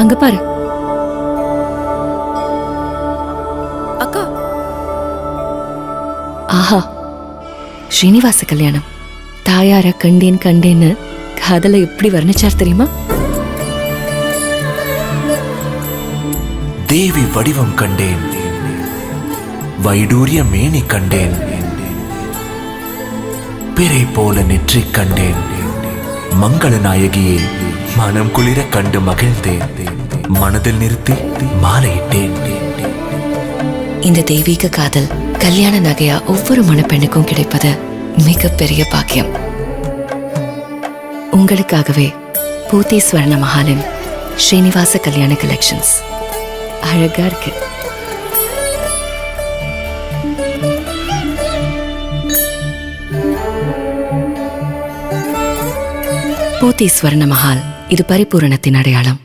அங்க பாரு. அக்கா, ஆஹா, ஸ்ரீனிவாச கல்யாணம். தாயார கண்டேன் கண்டேன்னு காதல எப்படி வர்ணிச்சார் தெரியுமா? தேவி வடிவம் கண்டேன், வைடூரிய மேனி கண்டேன், பிறை போல நெற்றி கண்டேன், மங்கள நாயகியை மனம் குளிர கண்டு மகிழ்ந்தேன், மனதில் நிறுத்தி மாலையிட்டேன். இந்த தெய்வீக காதல் கல்யாண நகையா ஒவ்வொரு மணப்பெண்ணுக்கும் கிடைப்பது மிகப்பெரிய பாக்கியம். உங்களுக்காகவே பூத்தி ஸ்வர்ண மஹாலின் ஸ்ரீனிவாச கல்யாண கலெக்ஷன்ஸ். அழகா இருக்கு. பூத்தி ஸ்வர்ண மஹால், இது பரிபூரணத்தின் அடையாளம்.